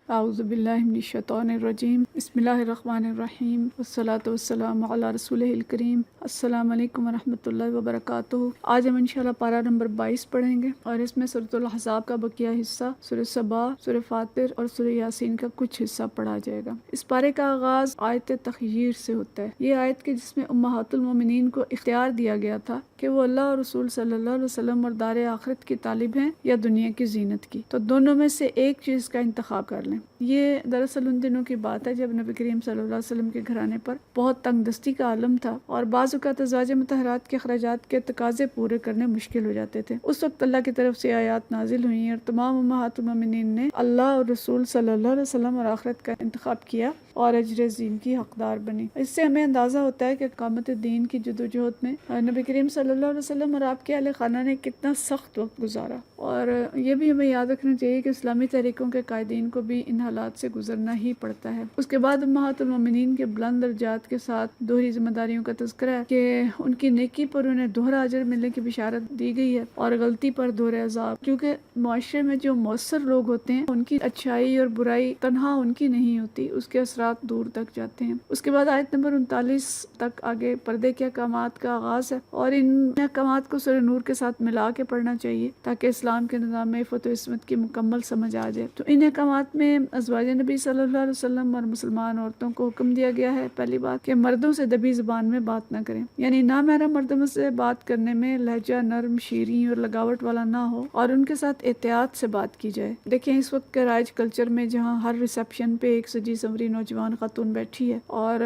اعوذ باللہ من الشیطان الرجیم، بسم اللہ الرحمن الرحیم، والصلاۃ والسلام علی رسولہ الکریم۔ السلام علیکم ورحمۃ اللہ وبرکاتہ۔ آج ہم انشاءاللہ پارہ نمبر 22 پڑھیں گے اور اس میں سورۃ الاحزاب کا بقیہ حصہ، سورۃ سبا، سورۃ فاطر اور سورۃ یاسین کا کچھ حصہ پڑھا جائے گا۔ اس پارے کا آغاز آیت تخیر سے ہوتا ہے۔ یہ آیت کے جس میں امہات المومنین کو اختیار دیا گیا تھا کہ وہ اللہ اور رسول صلی اللہ علیہ وسلم اور دار آخرت کی طالب ہیں یا دنیا کی زینت کی، تو دونوں میں سے ایک چیز کا انتخاب کر لیں۔ یہ دراصل ان دنوں کی بات ہے جب نبی کریم صلی اللہ علیہ وسلم کے گھرانے پر بہت تنگ دستی کا عالم تھا اور بعض اوقات ازواج مطہرات کے اخراجات کے تقاضے پورے کرنے مشکل ہو جاتے تھے۔ اس وقت اللہ کی طرف سے آیات نازل ہوئیں اور تمام امہات المومنین نے اللہ اور رسول صلی اللہ علیہ وسلم اور آخرت کا انتخاب کیا اور اجر عظیم کی حقدار بنی۔ اس سے ہمیں اندازہ ہوتا ہے کہ اقامت دین کی جدوجہد میں نبی کریم صلی اللہ علیہ وسلم اور آپ کے اہل خانہ نے کتنا سخت وقت گزارا، اور یہ بھی ہمیں یاد رکھنا چاہیے کہ اسلامی تحریکوں کے قائدین کو بھی ان حالات سے گزرنا ہی پڑتا ہے۔ اس کے بعد امہات المومنین کے بلند درجات کے ساتھ دوہری ذمہ داریوں کا تذکرہ ہے کہ ان کی نیکی پر انہیں دوہرا اجر ملنے کی بشارت دی گئی ہے اور غلطی پر دوہرا عذاب، کیونکہ معاشرے میں جو مؤثر لوگ ہوتے ہیں ان کی اچھائی اور برائی تنہا ان کی نہیں ہوتی، اس کے اثرات دور تک جاتے ہیں۔ اس کے بعد آیت نمبر 39 تک آگے پردے کے احکامات کا آغاز ہے اور ان احکامات کو سورہ نور کے ساتھ ملا کے پڑھنا چاہیے تاکہ اسلام کے نظام میں عفت و عصمت کی مکمل سمجھ آ جائے۔ تو ان احکامات میں ازواج نبی صلی اللہ علیہ وسلم اور مسلمان عورتوں کو حکم دیا گیا ہے، پہلی بات کہ مردوں سے دبی زبان میں بات نہ کریں، یعنی نامحرم مردوں سے بات کرنے میں لہجہ نرم، شیریں اور لگاوٹ والا نہ ہو اور ان کے ساتھ احتیاط سے بات کی جائے۔ دیکھیں اس وقت کے رائج کلچر میں جہاں ہر ریسیپشن پہ ایک سجی سنوری نوجوان خاتون بیٹھی ہے اور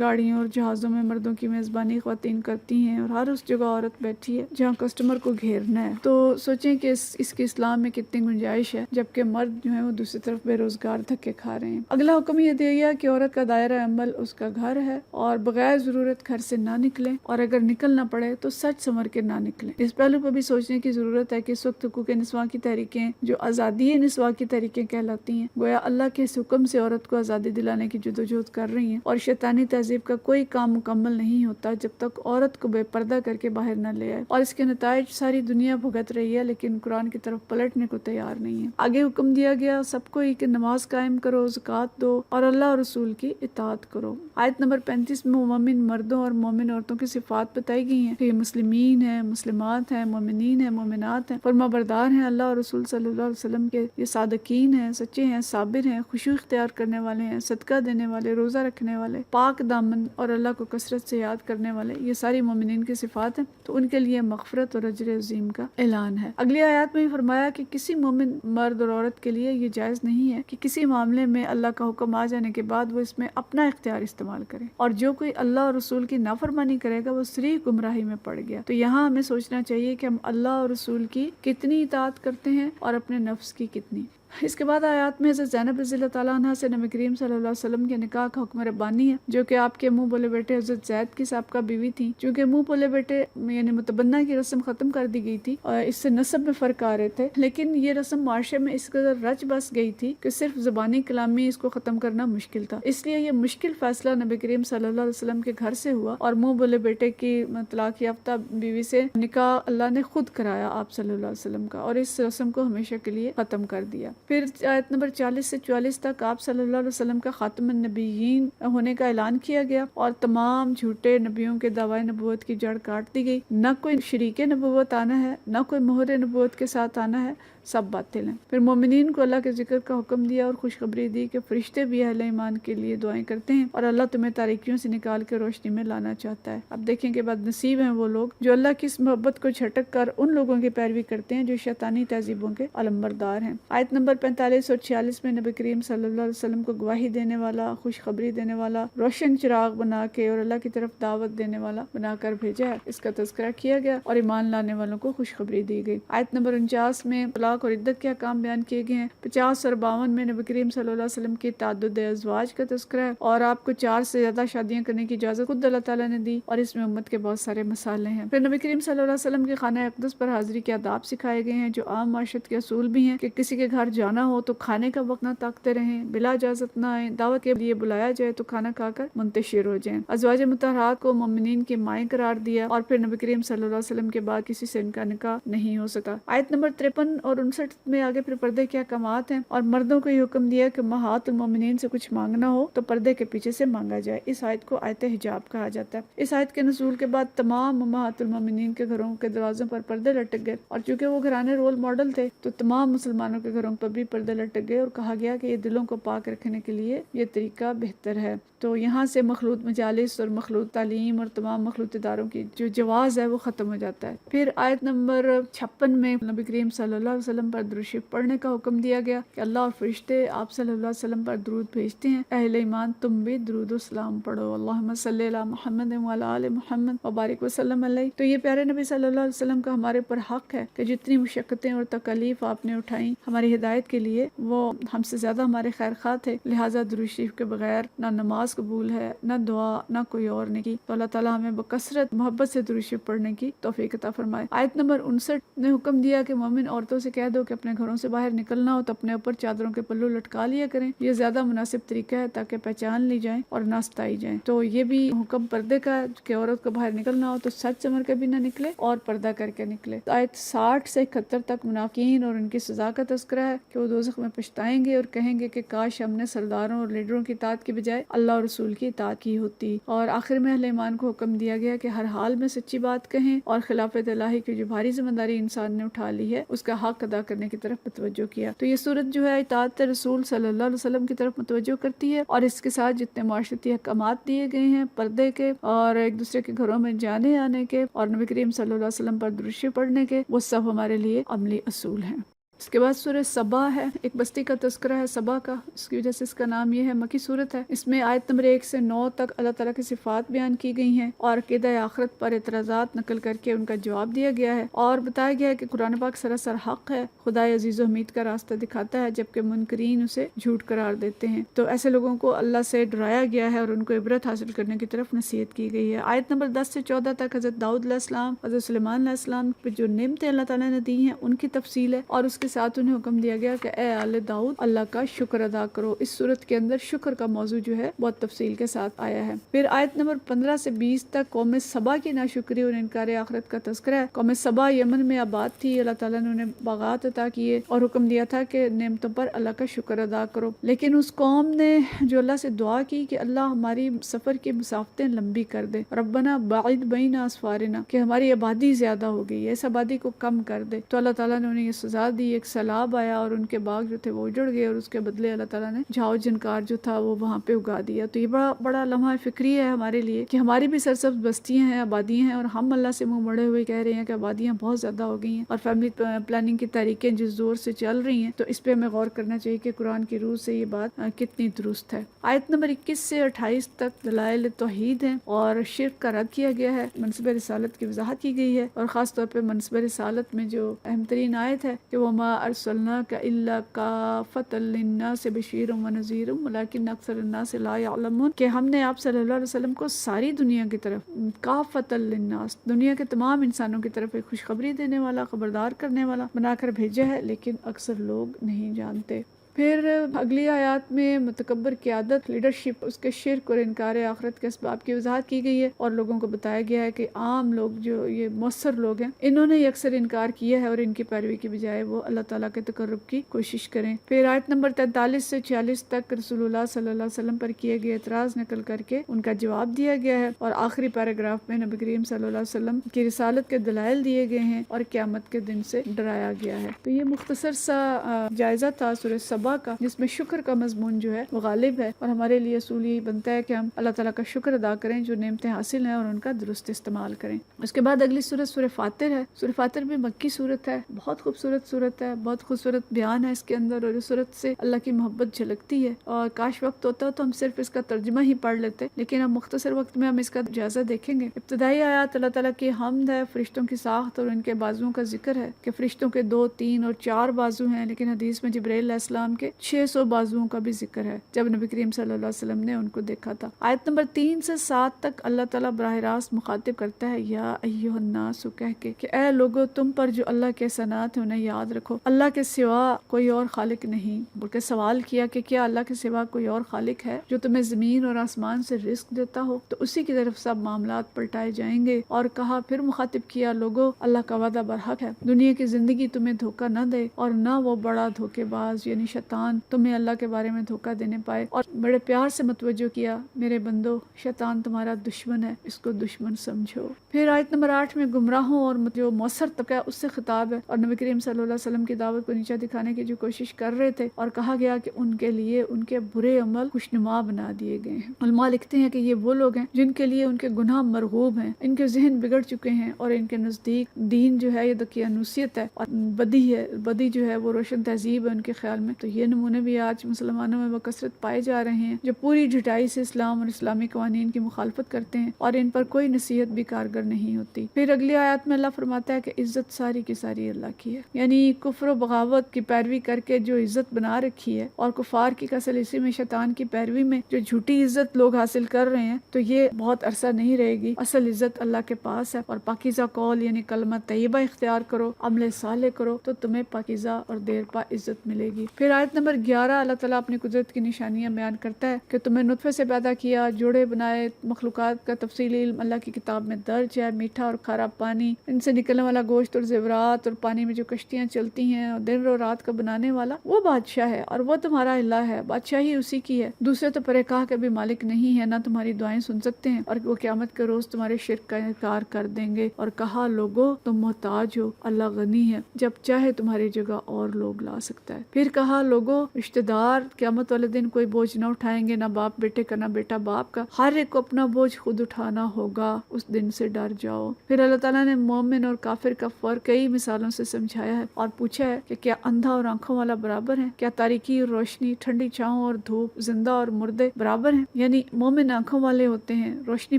گاڑیوں اور جہازوں میں مردوں کی میزبانی خواتین کرتی ہیں اور ہر اس جگہ عورت بیٹھی ہے جہاں کسٹمر کو گھیرنا ہے، تو سوچیں کہ اس کے اسلام میں کتنی گنجائش ہے، جبکہ مرد جو ہے وہ دوسری طرف بے روزگار دھکے کھا رہے ہیں۔ اگلا حکم یہ دیا گیا کہ عورت کا دائرہ عمل اس کا گھر ہے اور بغیر ضرورت گھر سے نہ نکلیں، اور اگر نکلنا پڑے تو سچ سنور کے نہ نکلیں۔ اس پہلو پر بھی سوچنے کی ضرورت ہے کہ اس وقت حقوق نسواں کی تحریکیں جو آزادی نسواں کی تحریکیں کہلاتی ہیں، گویا اللہ کے اس حکم سے عورت کو آزادی دلانے کی جدوجہد کر رہی ہیں، اور شیطانی تہذیب کا کوئی کام مکمل نہیں ہوتا جب تک عورت کو بے پردہ کر کے باہر نہ لے آئے، اور اس کے نتائج ساری دنیا بھگت رہی ہے لیکن قرآن کی طرف پلٹنے کو تیار نہیں ہے۔ آگے حکم دیا گیا سب کو ہی کہ نماز قائم کرو، زکوٰۃ دو اور اللہ اور رسول کی اطاعت کرو۔ آیت نمبر 35 میں مومن مردوں اور مومن عورتوں کی صفات بتائی گئی ہیں کہ یہ مسلمین ہیں، مسلمات ہیں، مومنین ہیں، مومنات ہیں، فرما بردار ہیں اللہ اور رسول صلی اللہ علیہ وسلم کے، یہ صادقین ہیں، سچے ہیں، صابر ہیں، خشوع اختیار کرنے والے ہیں، صدقہ دینے والے، روزہ رکھنے والے، پاک دامن اور اللہ کو کثرت سے یاد کرنے والے، یہ ساری مومنین کی صفات ہیں، تو ان کے لیے مغفرت اور اجر عظیم کا اعلان ہے۔ اگلی آیات میں فرمایا کہ کسی مومن مرد اور عورت کے لیے یہ جائز نہیں ہے کہ کسی معاملے میں اللہ کا حکم آ جانے کے بعد وہ اس میں اپنا اختیار استعمال کرے، اور جو کوئی اللہ اور رسول کی نافرمانی کرے گا وہ صریح گمراہی میں پڑ گیا۔ تو یہاں ہمیں سوچنا چاہیے کہ ہم اللہ اور رسول کی کتنی اطاعت کرتے ہیں اور اپنے نفس کی کتنی۔ اس کے بعد آیات میں حضرت زینب رضی اللہ تعالیٰ عنہ سے نبی کریم صلی اللہ علیہ وسلم کے نکاح کا حکم ربانی ہے، جو کہ آپ کے منہ بولے بیٹے حضرت زید کی سابقہ بیوی تھی۔ چونکہ منہ بولے بیٹے یعنی متبنہ کی رسم ختم کر دی گئی تھی اور اس سے نسب میں فرق آ رہے تھے، لیکن یہ رسم معاشرے میں اس قدر رچ بس گئی تھی کہ صرف زبانی کلامی اس کو ختم کرنا مشکل تھا، اس لیے یہ مشکل فیصلہ نبی کریم صلی اللہ علیہ وسلم کے گھر سے ہوا اور منہ بولے بیٹے کی طلاق یافتہ بیوی سے نکاح اللہ نے خود کرایا آپ صلی اللہ علیہ وسلم کا، اور اس رسم کو ہمیشہ کے لیے ختم کر دیا۔ پھر آیت نمبر 40 سے 44 تک آپ صلی اللہ علیہ وسلم کا خاتم النبیین ہونے کا اعلان کیا گیا اور تمام جھوٹے نبیوں کے دعوی نبوت کی جڑ کاٹ دی گئی، نہ کوئی شریک نبوت آنا ہے، نہ کوئی مہر نبوت کے ساتھ آنا ہے، سب باطل ہیں۔ پھر مومنین کو اللہ کے ذکر کا حکم دیا اور خوشخبری دی کہ فرشتے بھی اہل ایمان کے لیے دعائیں کرتے ہیں اور اللہ تمہیں تاریکیوں سے نکال کے روشنی میں لانا چاہتا ہے۔ اب دیکھیں کہ بد نصیب ہیں وہ لوگ جو اللہ کی اس محبت کو جھٹک کر ان لوگوں کی پیروی کرتے ہیں جو شیطانی تہذیبوں کے علمبردار ہیں۔ آیت نمبر 45 اور 46 میں نبی کریم صلی اللہ علیہ وسلم کو گواہی دینے والا، خوشخبری دینے والا، روشن چراغ بنا کے اور اللہ کی طرف دعوت دینے والا بنا کر بھیجا ہے، اس کا تذکرہ کیا گیا اور ایمان لانے والوں کو خوشخبری دی گئی۔ آیت نمبر 49 میں طلاق اور عدت کے احکام بیان کیے گئے ہیں۔ 50 اور 52 میں نبی کریم صلی اللہ علیہ وسلم کی تعدد ازواج کا تذکرہ ہے اور آپ کو 4 سے زیادہ شادیاں کرنے کی اجازت خود اللہ تعالیٰ نے دی، اور اس میں امت کے بہت سارے مسائل ہیں۔ پھر نبی کریم صلی اللہ علیہ وسلم کے خانہ اقدس پر حاضری کے آداب سکھائے گئے ہیں جو عام معاشرت کے اصول بھی ہیں کہ کسی کے گھر جانا ہو تو کھانے کا وقت نہ تاکتے رہیں، بلا اجازت نہ آئیں، دعوت کے لیے بلایا جائے تو کھانا کھا کر منتشر ہو جائیں۔ ازواج مطہرات کو مومنین کی مائیں قرار دیا اور پھر نبی کریم صلی اللہ علیہ وسلم کے بعد کسی سے ان کا نکاح نہیں ہو سکا۔ آیت نمبر 53 اور نمبر 59 میں آگے پھر پردے کے احکامات ہیں، اور مردوں کو یہ حکم دیا کہ امہات المومنین سے کچھ مانگنا ہو تو پردے کے پیچھے سے مانگا جائے۔ اس آیت کو آیت حجاب کہا جاتا ہے۔ اس آیت کے نزول کے بعد تمام امہات المومنین کے گھروں کے دروازوں پر پردے لٹک گئے، اور چونکہ وہ گھرانے رول ماڈل تھے تو تمام مسلمانوں کے گھروں پر بھی پردے لٹک گئے، اور کہا گیا کہ یہ دلوں کو پاک رکھنے کے لیے یہ طریقہ بہتر ہے۔ تو یہاں سے مخلوط مجالس اور مخلوط تعلیم اور تمام مخلوط اداروں کی جو جواز ہے وہ ختم ہو جاتا ہے۔ پھر آیت نمبر 56 میں نبی کریم صلی اللہ علیہ وسلم پر درود شریف پڑھنے کا حکم دیا گیا کہ اللہ اور فرشتے آپ صلی اللہ علیہ وسلم پر درود بھیجتے ہیں، اہل ایمان تم بھی درود و سلام پڑھو، اللہم صلی علی محمد وعلی آل محمد وبارک وسلم علیہ۔ تو یہ پیارے نبی صلی اللہ علیہ وسلم کا ہمارے پر حق ہے کہ جتنی مشقتیں اور تکالیف آپ نے اٹھائیں ہماری ہدایت کے لیے، وہ ہم سے زیادہ ہمارے خیر خواہ تھے، لہٰذا درود شریف کے بغیر نہ نماز قبول ہے، نہ دعا، نہ کوئی اور نیکی۔ تو اللہ تعالیٰ ہمیں بکثرت محبت سے درود شریف پڑھنے کی توفیق عطا فرمائے۔ آیت نمبر 59 نے حکم دیا کہ مومن عورتوں سے کہہ دو کہ اپنے گھروں سے باہر نکلنا ہو تو اپنے اوپر چادروں کے پلو لٹکا لیا کریں، یہ زیادہ مناسب طریقہ ہے تاکہ پہچان لی جائیں اور نہ ستائی جائیں۔ تو یہ بھی حکم پردے کا ہے کہ عورت کو باہر نکلنا ہو تو سچ سمر کے بھی نہ نکلے اور پردہ کر کے نکلے۔ آیت 60 سے 71 تک منافقین اور ان کی سزا کا تذکرہ ہے کہ وہ دوزخ میں پچھتائیں گے اور کہیں گے کہ کاش ہم نے سرداروں اور لیڈروں کی اطاعت کی بجائے اللہ اور رسول کی اطاعت کی ہوتی۔ اور آخر میں اہل ایمان کو حکم دیا گیا کہ ہر حال میں سچی بات کہیں اور خلافت الہی کی جو بھاری ذمہ داری انسان نے اٹھا لی ہے اس کا حق ادا کرنے کی طرف متوجہ کیا۔ تو یہ صورت جو ہے اطاعت رسول صلی اللہ علیہ وسلم کی طرف متوجہ کرتی ہے، اور اس کے ساتھ جتنے معاشرتی احکامات دیے گئے ہیں پردے کے اور ایک دوسرے کے گھروں میں جانے آنے کے اور نبی کریم صلی اللہ علیہ وسلم پر درود شریف پڑھنے کے، وہ سب ہمارے لیے عملی اصول ہیں۔ اس کے بعد سورہ سبا ہے، ایک بستی کا تذکرہ ہے سبا کا، اس کی وجہ سے اس کا نام یہ ہے، مکی صورت ہے۔ اس میں آیت نمبر 1 سے 9 تک اللہ تعالیٰ کی صفات بیان کی گئی ہیں اور عقیدہ آخرت پر اعتراضات نقل کر کے ان کا جواب دیا گیا ہے، اور بتایا گیا ہے کہ قرآن پاک سراسر حق ہے، خدا عزیز و حمید کا راستہ دکھاتا ہے جبکہ منکرین اسے جھوٹ قرار دیتے ہیں۔ تو ایسے لوگوں کو اللہ سے ڈرایا گیا ہے اور ان کو عبرت حاصل کرنے کی طرف نصیحت کی گئی ہے۔ آیت نمبر 10 سے 14 تک حضرت داؤد علیہ السلام، حضرت سلیمان علیہ السلام پہ جو نعمتیں اللہ تعالیٰ نے دی ہیں ان کی تفصیل ہے، اور اس کے ساتھ انہیں حکم دیا گیا کہ اے آل داؤد اللہ کا شکر ادا کرو۔ اس صورت کے اندر شکر کا موضوع جو ہے بہت تفصیل کے ساتھ آیا ہے۔ پھر آیت نمبر 15 سے 20 تک قوم سبا کی ناشکری اور انکار آخرت کا تذکرہ ہے۔ قوم سبا یمن میں آباد تھی، اللہ تعالیٰ نے انہیں باغات عطا کیے اور حکم دیا تھا کہ نعمتوں پر اللہ کا شکر ادا کرو، لیکن اس قوم نے جو اللہ سے دعا کی کہ اللہ ہماری سفر کی مسافتیں لمبی کر دے، ربنا باعد بین اسفارنا، کہ ہماری آبادی زیادہ ہو گئی ہے، اس آبادی کو کم کر دے۔ تو اللہ تعالیٰ نے انہیں یہ سزا دی، ایک سیلاب آیا اور ان کے باغ جو تھے وہ اجڑ گئے، اور اس کے بدلے اللہ تعالیٰ نے جھاؤ جنکار جو تھا وہ وہاں پہ اگا دیا۔ تو یہ بڑا لمحہ فکری ہے ہمارے لیے کہ ہماری بھی سرسبز بستیاں ہیں، آبادیاں ہیں، اور ہم اللہ سے منہ مڑے ہوئے کہہ رہے ہیں کہ آبادیاں بہت زیادہ ہو گئی ہیں اور فیملی پلاننگ کی تحریکیں جس زور سے چل رہی ہیں، تو اس پہ ہمیں غور کرنا چاہیے کہ قرآن کی روح سے یہ بات کتنی درست ہے۔ آیت نمبر 21 سے 28 تک دلائل توحید ہیں اور شرک کا رد کیا گیا ہے، منصب رسالت کی وضاحت کی گئی ہے، اور خاص طور پہ منصب رسالت میں جو اہم ترین آیت ہے کہ وما ارسلناک الا کافۃ للناس بشیر و نذیر ولکن اکثر الناس لا یعلمون، کہ ہم نے آپ صلی اللہ علیہ وسلم کو ساری دنیا کی طرف، کافۃ للناس، دنیا کے تمام انسانوں کی طرف ایک خوشخبری دینے والا، خبردار کرنے والا بنا کر بھیجا ہے، لیکن اکثر لوگ نہیں جانتے۔ پھر اگلی آیات میں متکبر قیادت، لیڈرشپ، اس کے شرک اور انکار آخرت کے اسباب کی وضاحت کی گئی ہے، اور لوگوں کو بتایا گیا ہے کہ عام لوگ جو یہ مؤثر لوگ ہیں انہوں نے اکثر انکار کیا ہے، اور ان کی پیروی کی بجائے وہ اللہ تعالیٰ کے تقرب کی کوشش کریں۔ پھر آیت نمبر 43 سے 46 تک رسول اللہ صلی اللہ علیہ وسلم پر کیے گئے اعتراض نقل کر کے ان کا جواب دیا گیا ہے، اور آخری پیراگراف میں نبی کریم صلی اللہ علیہ وسلم کی رسالت کے دلائل دیے گئے ہیں اور قیامت کے دن سے ڈرایا گیا ہے۔ تو یہ مختصر سا جائزہ تھا سورہ سبا کا، جس میں شکر کا مضمون جو ہے وہ غالب ہے، اور ہمارے لیے اصول یہی بنتا ہے کہ ہم اللہ تعالیٰ کا شکر ادا کریں جو نعمتیں حاصل ہیں اور ان کا درست استعمال کریں۔ اس کے بعد اگلی سورت سورہ فاطر ہے۔ سورہ فاطر بھی مکی سورت ہے، بہت خوبصورت سورت ہے، بہت خوبصورت بیان ہے اس کے اندر، اور اس سورت سے اللہ کی محبت جھلکتی ہے، اور کاش وقت ہوتا تو ہم صرف اس کا ترجمہ ہی پڑھ لیتے، لیکن اب مختصر وقت میں ہم اس کا جائزہ دیکھیں گے۔ ابتدائی آیات اللہ تعالیٰ کی حمد ہے، فرشتوں کی ساخت اور ان کے بازوؤں کا ذکر ہے کہ فرشتوں کے 2، 3 اور 4 بازو ہیں، لیکن حدیث میں جبرائیل علیہ السلام کے 600 بازوؤں کا بھی ذکر ہے جب نبی کریم صلی اللہ علیہ وسلم نے ان کو دیکھا تھا۔ آیت نمبر 3 سے 7 تک اللہ تعالیٰ براہ راست مخاطب کرتا ہے یا ایھا الناس کہہ کے کہ اے لوگو تم پر جو اللہ کے احسانات ہیں انہیں یاد رکھو، اللہ کے سوا کوئی اور خالق نہیں، بلکہ سوال کیا کہ کیا اللہ کے سوا کوئی اور خالق ہے جو تمہیں زمین اور آسمان سے رزق دیتا ہو؟ تو اسی کی طرف سب معاملات پلٹائے جائیں گے۔ اور کہا پھر مخاطب کیا لوگو اللہ کا وعدہ برحق ہے، دنیا کی زندگی تمہیں دھوکہ نہ دے اور نہ وہ بڑا دھوکے باز یعنی شیطان تمہیں اللہ کے بارے میں دھوکہ دینے پائے۔ اور بڑے پیار سے متوجہ کیا میرے بندو شیطان تمہارا دشمن ہے، اس کو دشمن سمجھو۔ پھر آیت نمبر 8 میں گمراہوں اور جو مؤثر طبقہ ہے اس سے خطاب ہے، اور نبی کریم صلی اللہ علیہ وسلم کی دعوت کو نیچا دکھانے کی جو کوشش کر رہے تھے، اور کہا گیا کہ ان کے لیے ان کے برے عمل خوشنما بنا دیے گئے ہیں۔ علماء لکھتے ہیں کہ یہ وہ لوگ ہیں جن کے لیے ان کے گناہ مرغوب ہیں، ان کے ذہن بگڑ چکے ہیں اور ان کے نزدیک دین جو ہے یہ دقیانوسیت ہے اور بدی ہے، بدی جو ہے وہ روشن تہذیب ہے ان کے خیال میں۔ تو یہ نمونے بھی آج مسلمانوں میں بکثرت پائے جا رہے ہیں جو پوری ڈھٹائی سے اسلام اور اسلامی قوانین کی مخالفت کرتے ہیں اور ان پر کوئی نصیحت بھی کارگر نہیں ہوتی۔ پھر اگلی آیات میں اللہ فرماتا ہے کہ عزت ساری کی ساری اللہ کی ہے، یعنی کفر و بغاوت کی پیروی کر کے جو عزت بنا رکھی ہے اور کفار کی کسل اسی میں شیطان کی پیروی میں جو جھوٹی عزت لوگ حاصل کر رہے ہیں، تو یہ بہت عرصہ نہیں رہے گی۔ اصل عزت اللہ کے پاس ہے، اور پاکیزہ قول یعنی کلمہ طیبہ اختیار کرو، عمل صالح کرو، تو تمہیں پاکیزہ اور دیر پا عزت ملے گی۔ پھر آیت نمبر 11 اللہ تعالیٰ اپنی قدرت کی نشانیاں بیان کرتا ہے کہ تمہیں نطفے سے پیدا کیا، جوڑے بنائے، مخلوقات کا تفصیلی علم اللہ کی کتاب میں درج ہے، میٹھا اور کھارا پانی، ان سے نکلنے والا گوشت اور زیورات، اور پانی میں جو کشتیاں چلتی ہیں، اور دن اور رات کا بنانے والا وہ بادشاہ ہے اور وہ تمہارا الہ ہے، بادشاہی اسی کی ہے، دوسرے تو پرے کہا کے بھی مالک نہیں ہے، نہ تمہاری دعائیں سن سکتے ہیں، اور وہ قیامت کے روز تمہارے شرک کا انکار کر دیں گے۔ اور کہا لوگو تم محتاج ہو، اللہ غنی ہے، جب چاہے تمہاری جگہ اور لوگ لا سکتا ہے۔ پھر کہا لوگو رشتہ دار قیامت والے دن کوئی بوجھ نہ اٹھائیں گے، نہ باپ بیٹے کا، نہ بیٹا باپ کا، ہر ایک کو اپنا بوجھ خود اٹھانا ہوگا، اس دن سے ڈر جاؤ۔ پھر اللہ تعالیٰ نے مومن اور کافر کا فرق کئی مثالوں سے سمجھایا ہے اور پوچھا ہے کہ کیا اندھا اور آنکھوں والا برابر ہے؟ کیا تاریکی اور روشنی، ٹھنڈی چھاؤں اور دھوپ، زندہ اور مردے برابر ہیں؟ یعنی مومن آنکھوں والے ہوتے ہیں، روشنی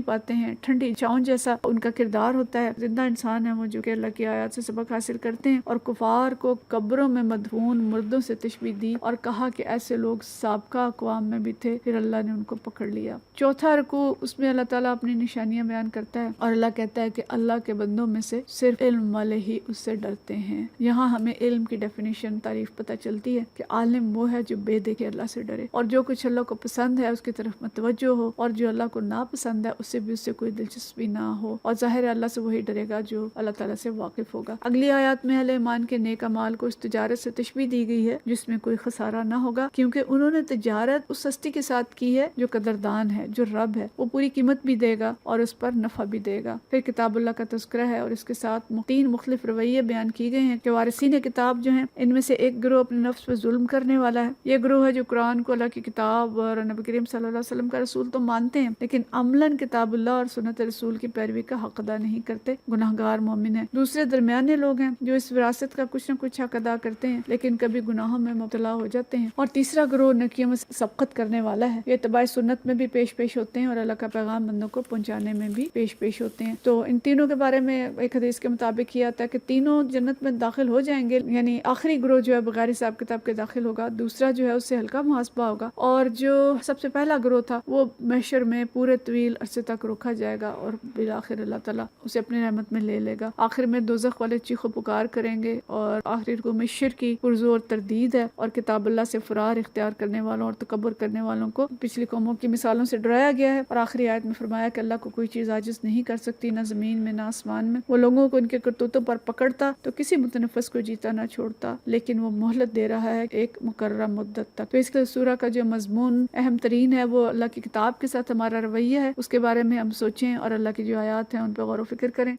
پاتے ہیں، ٹھنڈی چھاؤں جیسا ان کا کردار ہوتا ہے، زندہ انسان ہے وہ جو کہ اللہ کی آیات سے سبق حاصل کرتے ہیں، اور کفار کو قبروں میں مدفون مردوں سے تشبیہ دی اور کہا کہ ایسے لوگ سابقہ اقوام میں بھی تھے، پھر اللہ نے ان کو پکڑ لیا۔ چوتھا رکوع، اس میں اللہ تعالیٰ اپنی نشانیاں بیان کرتا ہے اور اللہ کہتا ہے کہ اللہ کے بندوں میں سے صرف علم والے ہی اس سے ڈرتے ہیں۔ یہاں ہمیں علم کی ڈیفینیشن تعریف پتہ چلتی ہے کہ عالم وہ ہے جو بے دیکھے اللہ سے ڈرے، اور جو کچھ اللہ کو پسند ہے اس کی طرف متوجہ ہو، اور جو اللہ کو ناپسند ہے اس سے کوئی دلچسپی نہ ہو، اور ظاہر اللہ سے وہی ڈرے گا جو اللہ تعالیٰ سے واقف ہوگا۔ اگلی آیات میں اہل ایمان کے نیک اعمال کو اس تجارت سے تشبیہ دی گئی ہے جس میں کوئی خسارہ نہ ہوگا، کیونکہ انہوں نے تجارت اس ہستی کے ساتھ کی ہے جو قدردان ہے، جو رب ہے، وہ پوری قیمت بھی دے گا اور اس پر نفع بھی دے گا۔ پھر کتاب اللہ کا تذکرہ ہے اور اس کے ساتھ 3 مختلف رویے بیان کی گئے ہیں کہ وارثین کتاب جو ہیں ان میں سے ایک گروہ اپنے نفس پہ ظلم کرنے والا ہے، یہ گروہ ہے جو قرآن کو، اللہ کی کتاب اور نبی کریم صلی اللہ علیہ وسلم کا رسول تو مانتے ہیں لیکن عملاً کتاب اللہ اور سنت رسول کی پیروی کا حق ادا نہیں کرتے، گناہگار مومن ہیں۔ دوسرے درمیانے لوگ ہیں جو اس وراثت کا کچھ نہ کچھ حق ادا کرتے ہیں لیکن کبھی گناہوں میں مبتلا ہو جاتے ہیں۔ اور تیسرا گروہ نیکیوں میں سبقت کرنے والا ہے، یہ اتباع سنت میں بھی پیش ہوتے ہیں اور اللہ کا پیغام بندوں کو پہنچانے میں بھی پیش ہوتے ہیں۔ تو ان تینوں کے بارے میں ایک حدیث کے مطابق یہ آتا ہے کہ تینوں جنت میں داخل ہو جائیں گے، یعنی آخری گروہ جو ہے بغیر حساب کتاب کے داخل ہوگا، دوسرا جو ہے اس سے ہلکا محاسبہ ہوگا، اور جو سب سے پہلا گروہ تھا وہ محشر میں پورے طویل عرصے تک روکا جائے گا اور بالآخر اللہ تعالیٰ اسے اپنی رحمت میں لے گا۔ آخر میں دوزخ والے چیخ و پکار کریں گے، اور آخری رکوع میں شرک کی پرزور تردید ہے اور کتاب اللہ سے فرار اختیار کرنے والوں اور تکبر کرنے والوں کو پچھلی قوموں کی مثالوں سے ڈرایا گیا ہے، اور آخری آیت میں فرمایا کہ اللہ کو کوئی چیز عاجز نہیں کر سکتی، نہ زمین میں نہ آسمان میں۔ وہ لوگوں کو ان کے کرتوتوں پر پکڑتا تو کسی متنفس کو جیتا نہ چھوڑتا، لیکن وہ مہلت دے رہا ہے ایک مقررہ مدت تک۔ تو اس کے سورہ کا جو مضمون اہم ترین ہے وہ اللہ کی کتاب کے ساتھ ہمارا رویہ ہے، اس کے بارے میں ہم سوچیں اور اللہ کی جو آیات ہیں ان پہ غور و فکر کریں۔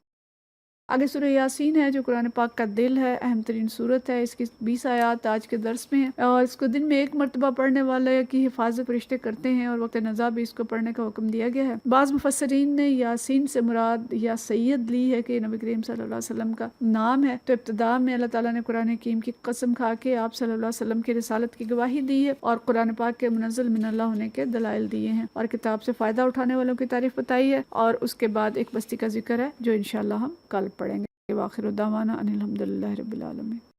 آگے سورہ یاسین ہے جو قرآن پاک کا دل ہے، اہم ترین سورت ہے، اس کی 20 آیات آج کے درس میں ہیں، اور اس کو دن میں ایک مرتبہ پڑھنے والے کی حفاظت فرشتے کرتے ہیں، اور وقت نزا بھی اس کو پڑھنے کا حکم دیا گیا ہے۔ بعض مفسرین نے یاسین سے مراد یا سید لی ہے کہ نبی کریم صلی اللہ علیہ وسلم کا نام ہے، تو ابتدا میں اللہ تعالیٰ نے قرآن حکیم کی قسم کھا کے آپ صلی اللہ علیہ وسلم کی رسالت کی گواہی دی ہے اور قرآن پاک کے منزل من اللہ ہونے کے دلائل دیے ہیں اور کتاب سے فائدہ اٹھانے والوں کی تعریف بتائی ہے، اور اس کے بعد ایک بستی کا ذکر ہے جو انشاءاللہ ہم کل پڑھیں گے۔ وآخر دعوانا ان الحمد للہ رب العالمین۔